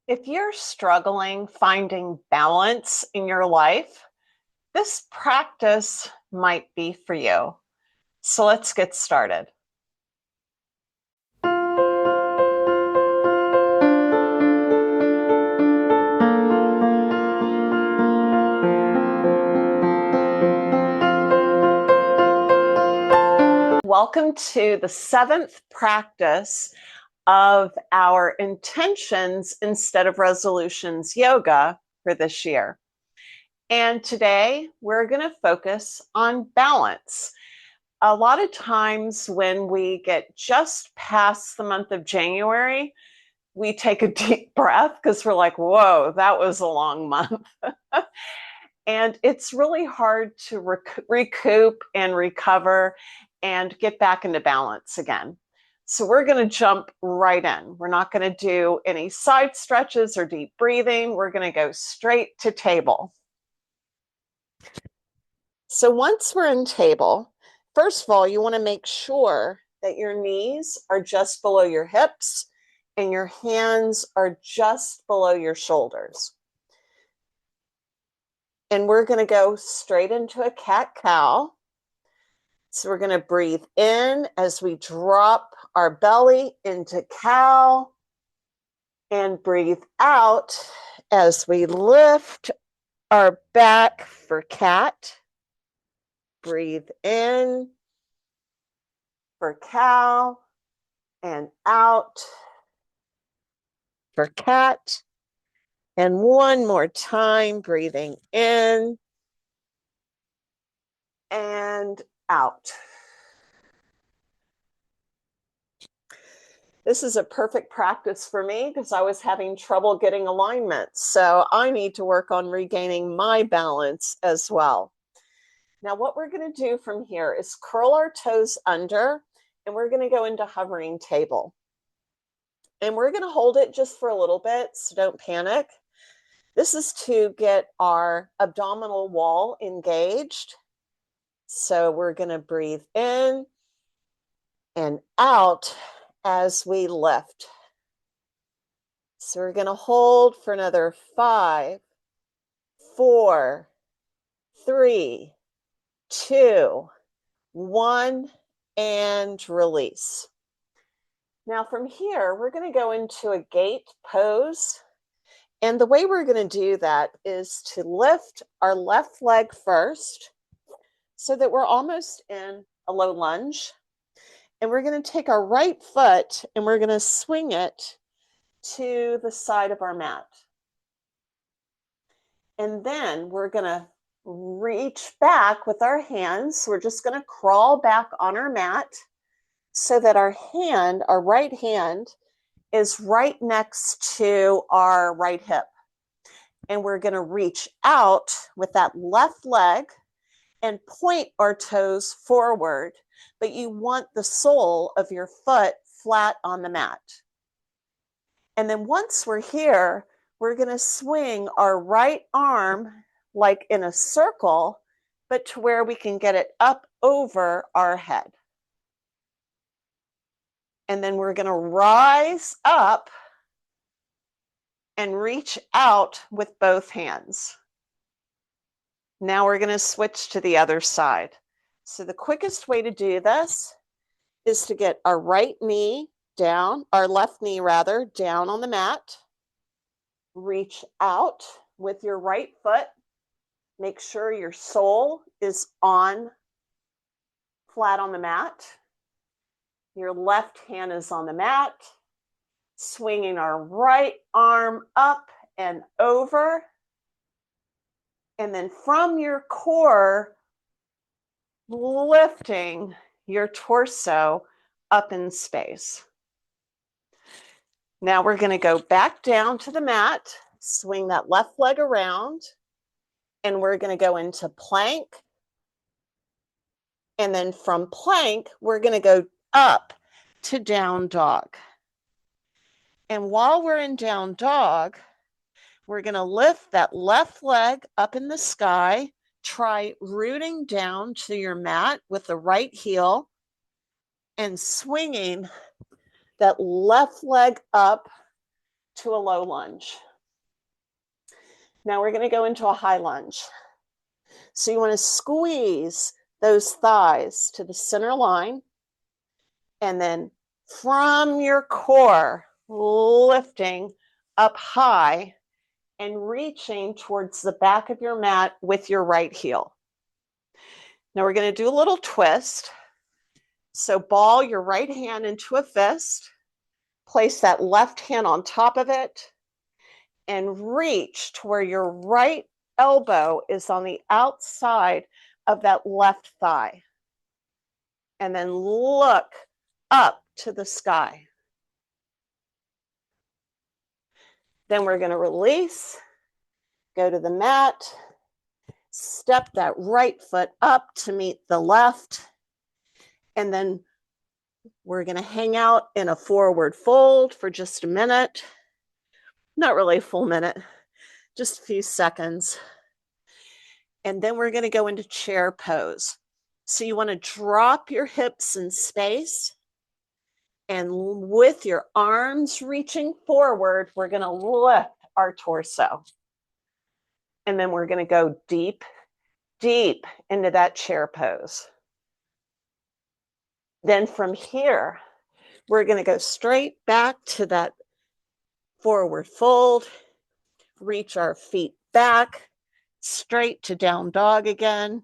If you're struggling finding balance in your life, this practice might be for you. So let's get started. Welcome to the seventh practice of our intentions instead of resolutions yoga for this year. And today we're going to focus on balance. A lot of times when we get just past the month of January, we take a deep breath because we're like, whoa, that was a long month. And it's really hard to recoup and recover and get back into balance again. So we're going to jump right in. We're not going to do any side stretches or deep breathing. We're going to go straight to table. So once we're in table, first of all, you want to make sure that your knees are just below your hips and your hands are just below your shoulders. And we're going to go straight into a cat-cow. So we're going to breathe in as we drop our belly into cow and breathe out as we lift our back for cat. Breathe in for cow and out for cat. And one more time, breathing in and out. This is a perfect practice for me because I was having trouble getting alignment. So I need to work on regaining my balance as well. Now, what we're going to do from here is curl our toes under, and we're going to go into hovering table. And we're going to hold it just for a little bit, so don't panic. This is to get our abdominal wall engaged. So we're going to breathe in and out as we lift. So we're going to hold for another 5, 4, 3, 2, 1, and release. Now from here, we're going to go into a gate pose. And the way we're going to do that is to lift our left leg first so that we're almost in a low lunge. And we're going to take our right foot and we're going to swing it to the side of our mat. And then we're going to reach back with our hands. We're just going to crawl back on our mat so that our right hand, is right next to our right hip. And we're going to reach out with that left leg and point our toes forward, but you want the sole of your foot flat on the mat. And then once we're here, we're going to swing our right arm like in a circle, but to where we can get it up over our head. And then we're going to rise up and reach out with both hands. Now we're going to switch to the other side. So the quickest way to do this is to get our right knee down, our left knee rather, down on the mat. Reach out with your right foot. Make sure your sole is on flat on the mat. Your left hand is on the mat. Swinging our right arm up and over. And then from your core, lifting your torso up in space. Now we're going to go back down to the mat, swing that left leg around, and we're going to go into plank. And then from plank, we're going to go up to down dog. And while we're in down dog, we're going to lift that left leg up in the sky. Try rooting down to your mat with the right heel and swinging that left leg up to a low lunge. Now we're going to go into a high lunge. So you want to squeeze those thighs to the center line, and then from your core, lifting up high and reaching towards the back of your mat with your right heel. Now we're going to do a little twist. So ball your right hand into a fist, place that left hand on top of it, and reach to where your right elbow is on the outside of that left thigh. And then look up to the sky. Then we're going to release, go to the mat, step that right foot up to meet the left, and then we're going to hang out in a forward fold for just a minute. Not really a full minute, just a few seconds. And then we're going to go into chair pose. So you want to drop your hips in space, and with your arms reaching forward, we're going to lift our torso. And then we're going to go deep, deep into that chair pose. Then from here, we're going to go straight back to that forward fold, reach our feet back, straight to down dog again.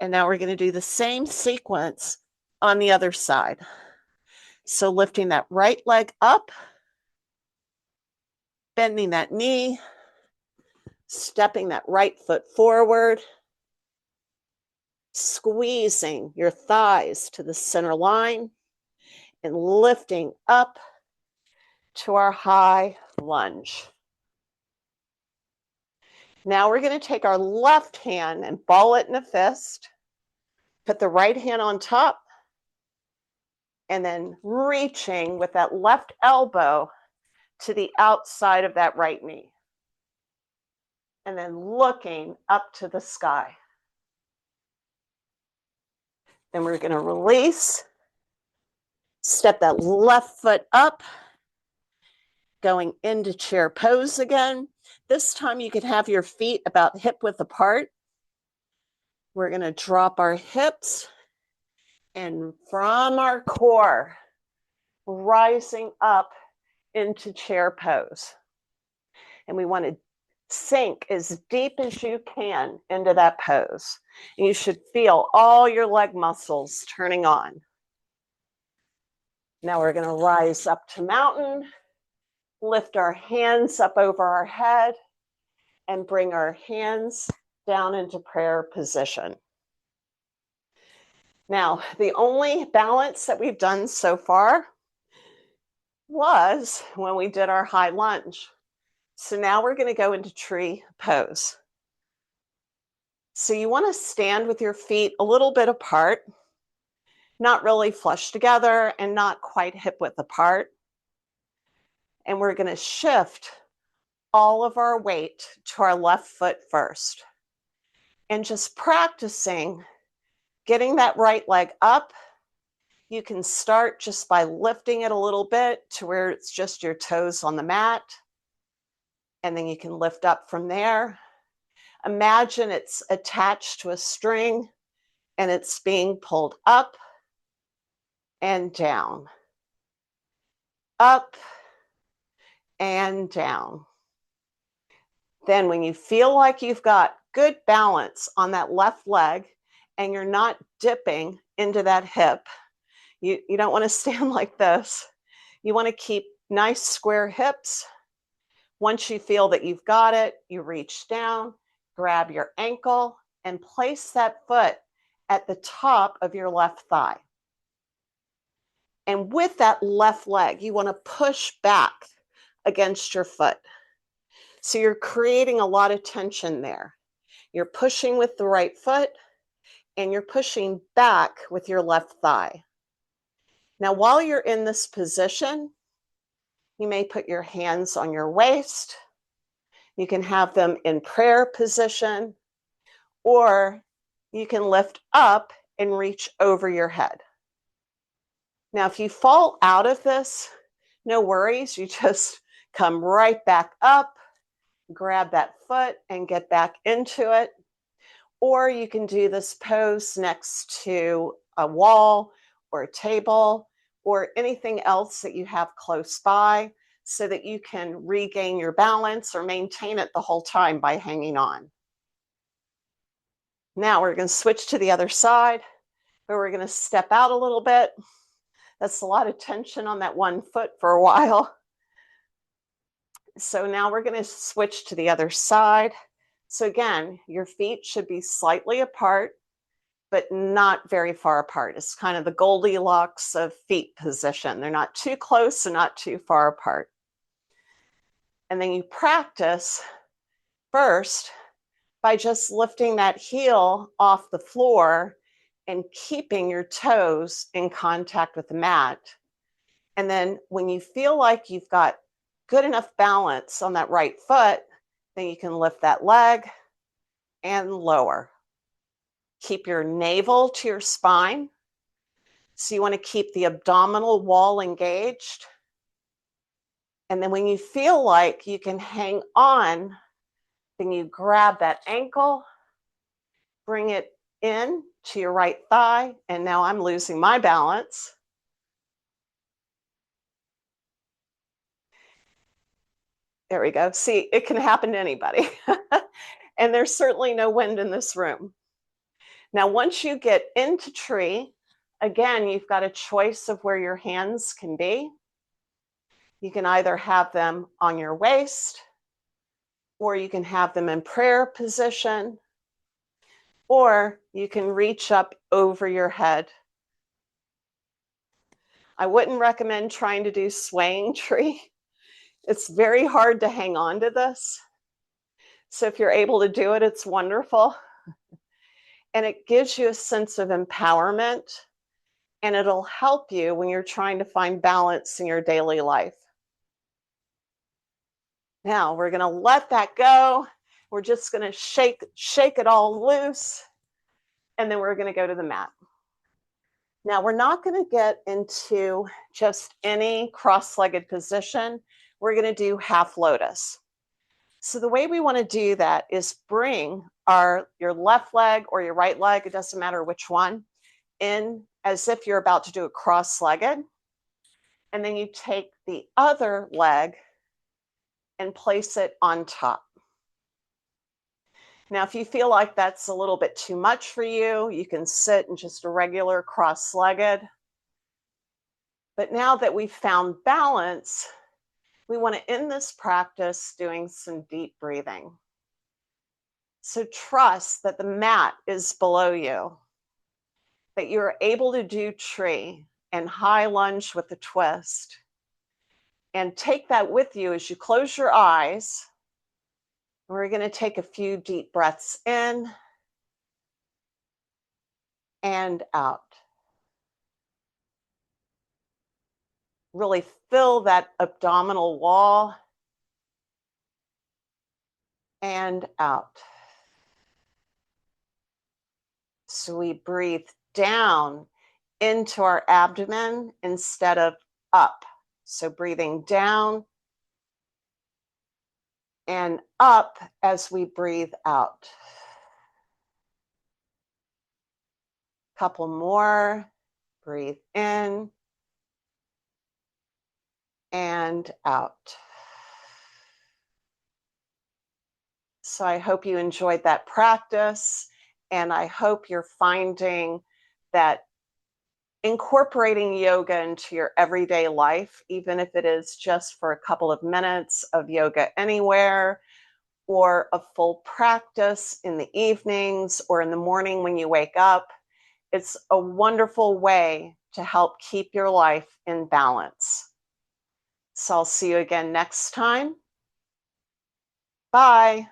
And now we're going to do the same sequence on the other side. So lifting that right leg up, bending that knee, stepping that right foot forward, squeezing your thighs to the center line, and lifting up to our high lunge. Now we're going to take our left hand and ball it in a fist, put the right hand on top, and then reaching with that left elbow to the outside of that right knee. And then looking up to the sky. Then we're going to release, step that left foot up, going into chair pose again. This time you can have your feet about hip width apart. We're going to drop our hips, and from our core, rising up into chair pose. And we want to sink as deep as you can into that pose. And you should feel all your leg muscles turning on. Now we're going to rise up to mountain, lift our hands up over our head, and bring our hands down into prayer position. Now, the only balance that we've done so far was when we did our high lunge. So now we're going to go into tree pose. So you want to stand with your feet a little bit apart, not really flush together and not quite hip width apart. And we're going to shift all of our weight to our left foot first. And just practicing getting that right leg up. You can start just by lifting it a little bit to where it's just your toes on the mat. And then you can lift up from there. Imagine it's attached to a string and it's being pulled up and down. Up and down. Then when you feel like you've got good balance on that left leg and you're not dipping into that hip, you don't want to stand like this. You want to keep nice square hips. Once you feel that you've got it, you reach down, grab your ankle, and place that foot at the top of your left thigh. And with that left leg, you want to push back against your foot. So you're creating a lot of tension there. You're pushing with the right foot, and you're pushing back with your left thigh. Now, while you're in this position, you may put your hands on your waist. You can have them in prayer position, or you can lift up and reach over your head. Now, if you fall out of this, no worries. You just come right back up, grab that foot and get back into it. Or you can do this pose next to a wall or a table or anything else that you have close by so that you can regain your balance or maintain it the whole time by hanging on. Now we're going to switch to the other side, where we're going to step out a little bit. That's a lot of tension on that one foot for a while. So now we're going to switch to the other side. So again, your feet should be slightly apart, but not very far apart. It's kind of the Goldilocks of feet position. They're not too close and not too far apart. And then you practice first by just lifting that heel off the floor and keeping your toes in contact with the mat. And then when you feel like you've got good enough balance on that right foot, then you can lift that leg and lower. Keep your navel to your spine. So you want to keep the abdominal wall engaged. And then when you feel like you can hang on, then you grab that ankle, bring it in to your right thigh. And now I'm losing my balance. There we go. See, it can happen to anybody. And there's certainly no wind in this room. Now, once you get into tree, again, you've got a choice of where your hands can be. You can either have them on your waist, or you can have them in prayer position, or you can reach up over your head. I wouldn't recommend trying to do swaying tree. It's very hard to hang on to this. So if you're able to do it, it's wonderful. And it gives you a sense of empowerment, and it'll help you when you're trying to find balance in your daily life. Now we're going to let that go. We're just going to shake it all loose, and then we're going to go to the mat. Now we're not going to get into just any cross-legged position. We're going to do half lotus. So the way we want to do that is bring your left leg or your right leg, it doesn't matter which one, in as if you're about to do a cross-legged. And then you take the other leg and place it on top. Now, if you feel like that's a little bit too much for you, you can sit in just a regular cross-legged. But now that we've found balance, we want to end this practice doing some deep breathing. So trust that the mat is below you, that you're able to do tree and high lunge with the twist. And take that with you as you close your eyes. We're going to take a few deep breaths in and out. Really fill that abdominal wall and out. So we breathe down into our abdomen instead of up. So breathing down and up as we breathe out. Couple more. Breathe in and out. So I hope you enjoyed that practice, and I hope you're finding that incorporating yoga into your everyday life, even if it is just for a couple of minutes of yoga anywhere, or a full practice in the evenings or in the morning when you wake up, it's a wonderful way to help keep your life in balance. So I'll see you again next time. Bye.